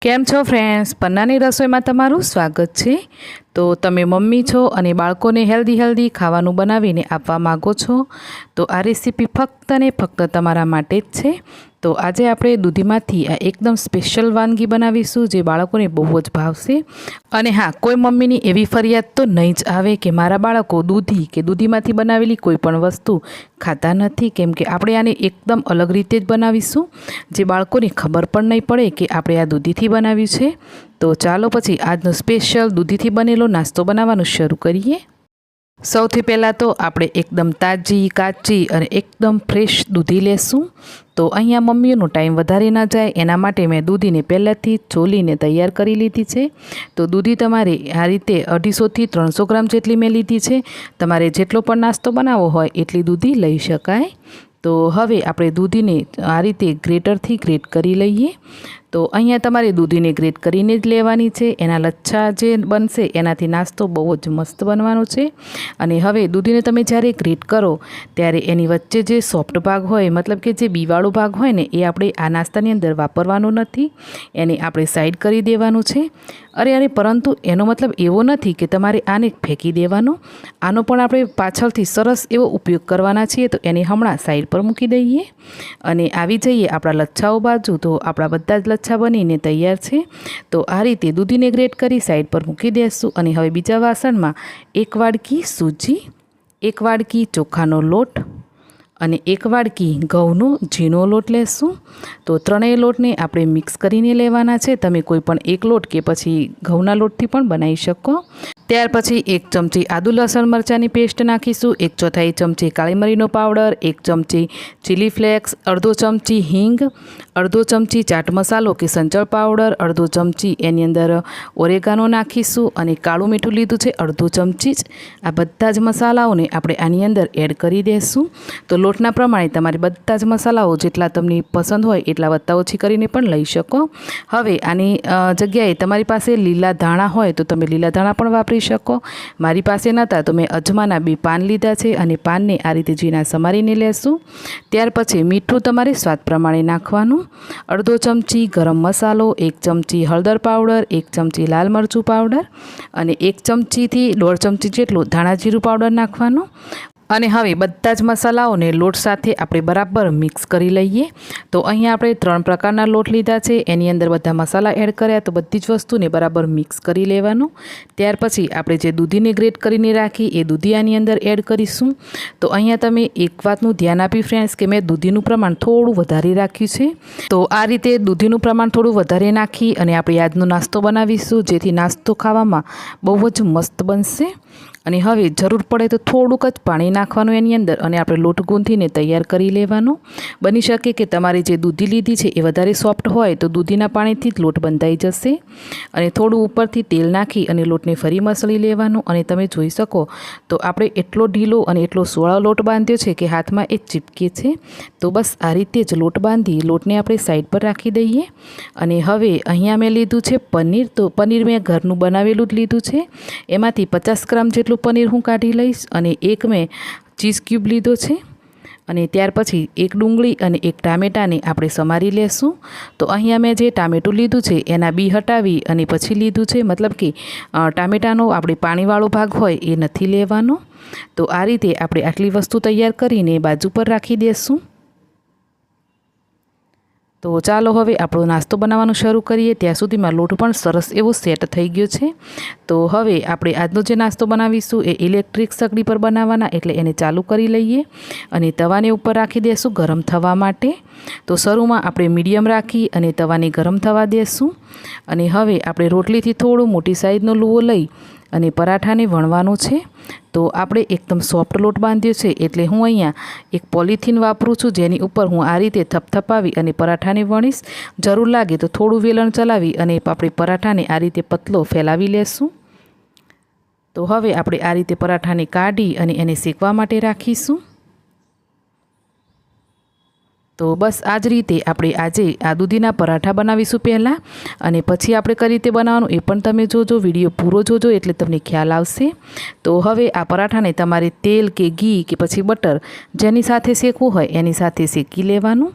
કેમ છો ફ્રેન્ડ્સ, પન્નાની રસોઈમાં તમારું સ્વાગત છે। તો તમે મમ્મી છો અને બાળકોને હેલ્ધી ખાવાનું બનાવીને આપવા માગો છો તો આ રેસીપી ફક્ત ને ફક્ત તમારા માટે જ છે। તો આજે આપણે દૂધીમાંથી આ એકદમ સ્પેશિયલ વાનગી બનાવીશું જે બાળકોને બહુ જ ભાવશે। અને હા, કોઈ મમ્મીની એવી ફરિયાદ તો નહીં જ આવે કે મારા બાળકો દૂધી કે દૂધીમાંથી બનાવેલી કોઈ પણ વસ્તુ ખાતા નથી, કેમ કે આપણે આને એકદમ અલગ રીતે જ બનાવીશું જે બાળકોને ખબર પણ નહીં પડે કે આપણે આ દૂધીથી બનાવ્યું છે। તો ચાલો પછી આજનો સ્પેશિયલ દૂધીથી બનેલો નાસ્તો બનાવવાનું શરૂ કરીએ। સૌથી પહેલાં તો આપણે એકદમ તાજી, કાચી અને એકદમ ફ્રેશ દૂધી લેશું। તો અહીંયા મમ્મીઓનો ટાઈમ વધારે ન જાય એના માટે મેં દૂધીને પહેલાંથી છોલીને તૈયાર કરી લીધી છે। તો દૂધી તમારે આ રીતે 250થી 300 ગ્રામ જેટલી મેં લીધી છે। તમારે જેટલો પણ નાસ્તો બનાવવો હોય એટલી દૂધી લઈ શકાય। તો હવે આપણે દૂધીને આ રીતે ગ્રેટરથી ગ્રેટ કરી લઈએ। તો અહીંયા તમારે દૂધીને ગ્રેટ કરીને જ લેવાની છે, એના લચ્છા જે બનશે એનાથી નાસ્તો બહુ જ મસ્ત બનવાનો છે। અને હવે દૂધીને તમે જ્યારે ગ્રેટ કરો ત્યારે એની વચ્ચે જે સોફ્ટ ભાગ હોય, મતલબ કે જે બીવાળો ભાગ હોય ને, એ આપણે આ નાસ્તાની અંદર વાપરવાનો નથી, એને આપણે સાઈડ કરી દેવાનું છે। અરે પરંતુ એનો મતલબ એવો નથી કે તમારે આને ફેંકી દેવાનો, આનો પણ આપણે પાછળથી સરસ એવો ઉપયોગ કરવાના છીએ। તો એને હમણાં સાઈડ પર મૂકી દઈએ અને આવી જઈએ આપણા લચ્છાઓ બાજુ। તો આપણા બધા જ લચ્છા બનીને તૈયાર છે। તો આ રીતે દૂધીને ગ્રેટ કરી સાઈડ પર મૂકી દઈશું અને હવે બીજા વાસણમાં 1 વાડકી સૂજી, 1 વાડકી ચોખાનો લોટ અને 1 વાડકી ઘઉંનો ઝીણો લોટ લેશું। તો ત્રણેય લોટને આપણે મિક્સ કરીને લેવાના છે। તમે કોઈ પણ એક લોટ કે પછી ઘઉંના લોટથી પણ બનાવી શકો। ત્યાર પછી 1 ચમચી આદુ લસણ મરચાંની પેસ્ટ નાખીશું, 1/4 ચમચી કાળી મરીનો પાવડર, 1 ચમચી ચીલી ફ્લેક્સ, અડધો ચમચી હિંગ, અડધો ચમચી ચાટ મસાલો કે સંચળ પાવડર, અડધો ચમચી એની અંદર ઓરેગાનો નાખીશું અને કાળું મીઠું લીધું છે અડધો ચમચી જ। આ બધા જ મસાલાઓને આપણે આની અંદર એડ કરી દઈશું। તો લોટના પ્રમાણે તમારે બધા જ મસાલાઓ જેટલા તમને પસંદ હોય એટલા વત્તા ઓછી કરીને પણ લઈ શકો। હવે આની જગ્યાએ તમારી પાસે લીલા ધાણા હોય તો તમે લીલા ધાણા પણ વાપરી શકો। મારી પાસે નહોતા તો મેં અજમાના 2 પાન લીધા છે અને પાનને આ રીતે ઝીણા સમારીને લેશું। ત્યાર પછી મીઠું તમારે સ્વાદ પ્રમાણે નાખવાનું, અડધો ચમચી ગરમ મસાલો, 1 ચમચી હળદર પાવડર, 1 ચમચી લાલ મરચું પાવડર અને 1 ચમચીથી 1.5 ચમચી જેટલું ધાણા જીરું પાવડર નાખવાનું। અને હવે બધા જ મસાલાઓને લોટ સાથે આપણે બરાબર મિક્સ કરી લઈએ। તો અહીંયા આપણે 3 પ્રકારના લોટ લીધા છે, એની અંદર બધા મસાલા એડ કર્યા, તો બધી જ વસ્તુને બરાબર મિક્સ કરી લેવાનું। ત્યાર પછી આપણે જે દૂધીને ગ્રેટ કરીને રાખી એ દૂધી આની અંદર એડ કરીશું। તો અહીંયા તમે એક વાતનું ધ્યાન આપ્યું ફ્રેન્ડ્સ કે મેં દૂધીનું પ્રમાણ થોડું વધારે રાખ્યું છે। તો આ રીતે દૂધીનું પ્રમાણ થોડું વધારે નાખી અને આપણે આજનો નાસ્તો બનાવીશું, જેથી નાસ્તો ખાવામાં બહુ જ મસ્ત બનશે। અને હવે જરૂર પડે તો થોડુંક જ પાણી નાખવાનું એની અંદર અને આપણે લોટ ગૂંથીને તૈયાર કરી લેવાનો। બની શકે કે તમારી જે દૂધી લીધી છે એ વધારે સોફ્ટ હોય તો દૂધીના પાણીથી જ લોટ બંધાઈ જશે। અને થોડું ઉપરથી તેલ નાખી અને લોટને ફરી મસળી લેવાનું। અને તમે જોઈ શકો તો આપણે એટલો ઢીલો અને એટલો સોળો લોટ બાંધ્યો છે કે હાથમાં એ ચીપકે છે। તો બસ આ રીતે જ લોટ બાંધી લોટને આપણે સાઈડ પર રાખી દઈએ। અને હવે અહીંયા મેં લીધું છે પનીર। તો પનીર મેં ઘરનું બનાવેલું જ લીધું છે, એમાંથી 50 ગ્રામ જેટલું પનીર હું કાઢી લઈશ અને 1 મેં ચીઝ ક્યુબ લીધો છે। અને ત્યાર પછી 1 ડુંગળી અને 1 ટામેટાને આપણે સમારી લેશું। તો અહીંયા મેં જે ટામેટું લીધું છે એના બી હટાવી અને પછી લીધું છે, મતલબ કે ટામેટાનો આપણે પાણીવાળો ભાગ હોય એ નથી લેવાનો। તો આ રીતે આપણે આટલી વસ્તુ તૈયાર કરીને બાજુ પર રાખી દઈશું। તો ચાલો હવે આપણો નાસ્તો બનાવવાનું શરૂ કરીએ। ત્યાં સુધીમાં લોટ પણ સરસ એવો સેટ થઈ ગયો છે। તો હવે આપણે આજનો જે નાસ્તો બનાવીશું એ ઇલેક્ટ્રિક સગડી પર બનાવવાના, એટલે એને ચાલુ કરી લઈએ અને તવાને ઉપર રાખી દઈશું ગરમ થવા માટે। તો શરૂમાં આપણે મીડિયમ રાખી અને તવાને ગરમ થવા દઈશું। અને હવે આપણે રોટલીથી થોડો મોટી સાઈઝનો લુવો લઈ અને પરાઠાને વણવાનું છે। તો આપણે એકદમ સોફ્ટ લોટ બાંધ્યો છે, એટલે હું અહીંયા એક પોલિથીન વાપરું છું જેની ઉપર હું આ રીતે થપથપાવી અને પરાઠાને વણીશ। જરૂર લાગે તો થોડું વેલણ ચલાવી અને આપણે પરાઠાને આ રીતે પતલો ફેલાવી લેશું। તો હવે આપણે આ રીતે પરાઠાને કાઢી અને એને શેકવા માટે રાખીશું। તો બસ આ જ રીતે આપણે આજે આ દૂધીના પરાઠા બનાવીશું પહેલાં, અને પછી આપણે કઈ રીતે બનાવવાનું એ પણ તમે જોજો, વિડીયો પૂરો જોજો એટલે તમને ખ્યાલ આવશે. તો હવે આ પરાઠાને તમારે તેલ કે ઘી કે પછી બટર જેની સાથે શેકવું હોય એની સાથે શેકી લેવાનું.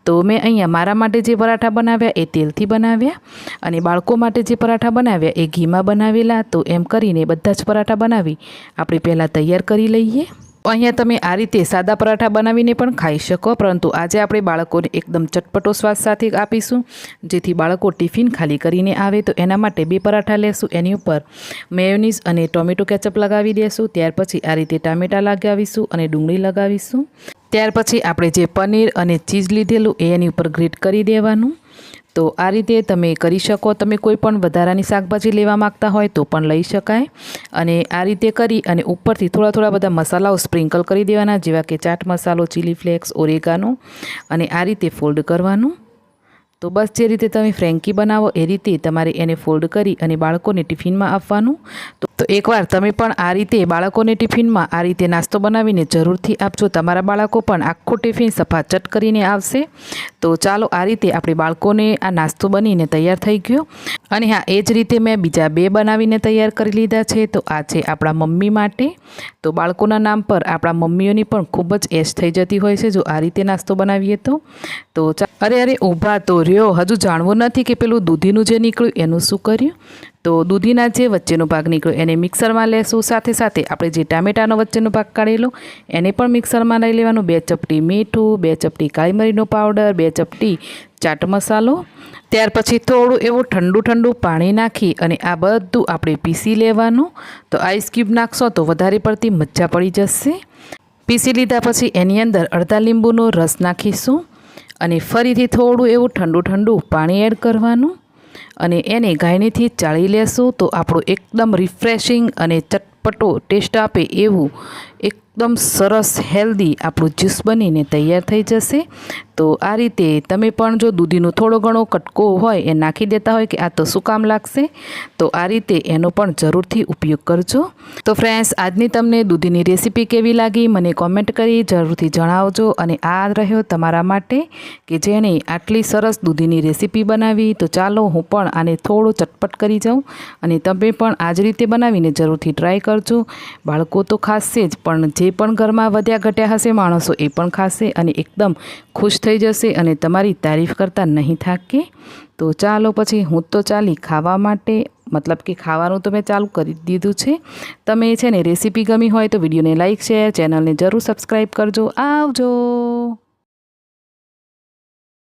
તો મેં અહીંયા મારા માટે જે પરાઠા બનાવ્યા એ તેલથી બનાવ્યા, અને બાળકો માટે જે પરાઠા બનાવ્યા એ ઘીમાં બનાવેલા. તો એમ કરીને બધા જ પરાઠા બનાવી આપણે પહેલાં તૈયાર કરી લઈએ. અહીંયા તમે આ રીતે સાદા પરાઠા બનાવીને પણ ખાઈ શકો, પરંતુ આજે આપણે બાળકોને એકદમ ચટપટો સ્વાદ સાથે આપીશું, જેથી બાળકો ટિફિન ખાલી કરીને આવે. તો એના માટે 2 પરાઠા લેશું, એની ઉપર મેયોનીઝ અને ટોમેટો કેચઅપ લગાવી દેશું. ત્યાર પછી આ રીતે ટામેટાં લગાવીશું અને ડુંગળી લગાવીશું. ત્યાર પછી આપણે જે પનીર અને ચીઝ લીધેલું એની ઉપર ગ્રેટ કરી દેવાનું. તો આ રીતે તમે કરી શકો. તમે કોઈ પણ વધારાની શાકભાજી લેવા માગતા હોય તો પણ લઈ શકાય. અને આ રીતે કરી અને ઉપરથી થોડા બધા મસાલાઓ સ્પ્રિંકલ કરી દેવાના, જેવા કે ચાટ મસાલો, ચીલી ફ્લેક્સ, ઓરેગાનો, અને આ રીતે ફોલ્ડ કરવાનું. તો બસ જે રીતે તમે ફ્રેન્કી બનાવો એ રીતે તમારે એને ફોલ્ડ કરી અને બાળકોને ટિફિનમાં આપવાનું. તો એકવાર તમે પણ આ રીતે બાળકોને ટિફિનમાં આ રીતે નાસ્તો બનાવીને જરૂરથી આપજો. તમારા બાળકો પણ આખું ટિફિન સફાચટ કરીને આવશે. તો ચાલો, આ રીતે આપણે બાળકોને આ નાસ્તો બનીને તૈયાર થઈ ગયો. અને હા, એ જ રીતે મેં બીજા 2 બનાવીને તૈયાર કરી લીધા છે. તો આ છે આપણા મમ્મી માટે. તો બાળકોના નામ પર આપણા મમ્મીઓની પણ ખૂબ જ એશ થઈ જતી હોય છે જો આ રીતે નાસ્તો બનાવીએ તો. અરે ઊભા તો રહ્યો, હજુ જાણવું નથી કે પેલું દૂધીનું જે નીકળ્યું એનું શું કર્યું. તો દૂધીના જે વચ્ચેનો ભાગ નીકળ્યો એને મિક્સરમાં લેશું. સાથે સાથે આપણે જે ટામેટાનો વચ્ચેનો ભાગ કાઢેલો એને પણ મિક્સરમાં લઈ લેવાનું. 2 ચપટી મીઠું, 2 ચપટી કાળી મરીનો પાવડર, 2 ચપટી ચાટ મસાલો. ત્યાર પછી થોડું એવું ઠંડુ પાણી નાખી અને આ બધું આપણે પીસી લેવાનું. તો આઈસ ક્યુબ નાખશો તો વધારે પડતી મજા પડી જશે. પીસી લીધા પછી એની અંદર અડધા લીંબુનો રસ નાખીશું અને ફરીથી થોડું એવું ઠંડુ પાણી એડ કરવાનું, અને એને ગાયણીથી ચાળી લેશું. તો આપણું એકદમ રિફ્રેશિંગ અને ચટપટો ટેસ્ટ આપે એવું એકદમ સરસ હેલ્ધી આપણું જ્યુસ બનીને તૈયાર થઈ જશે. તો આ રીતે તમે પણ જો દૂધીનો થોડો ઘણો કટકો હોય એ નાખી દેતા હોય કે આ તો શું કામ લાગશે, તો આ રીતે એનો પણ જરૂરથી ઉપયોગ કરજો. તો ફ્રેન્ડ્સ, આજની તમને દૂધીની રેસીપી કેવી લાગી મને કોમેન્ટ કરી જરૂરથી જણાવજો. અને આ રહ્યો તમારા માટે કે જેણે આટલી સરસ દૂધીની રેસીપી બનાવી. તો ચાલો, હું પણ આને થોડો ચટપટ કરી જાઉં, અને તમે પણ આ જ રીતે બનાવીને જરૂરથી ટ્રાય કરજો. બાળકો તો ખાશે જ, પણ જે પણ ઘરમાં વધ્યા ઘટ્યા હશે માણસો એ પણ ખાશે અને એકદમ ખુશ થઈ જશે અને તમારી તારીફ કરતાં નહીં થાકે. તો ચાલો પછી હું તો ચાલી ખાવા માટે, મતલબ કે ખાવાનું તો મેં ચાલુ કરી દીધું છે. તમે છે ને રેસીપી ગમી હોય તો વિડીયોને લાઇક, શેર, ચેનલને જરૂર સબસ્ક્રાઈબ કરજો. આવજો.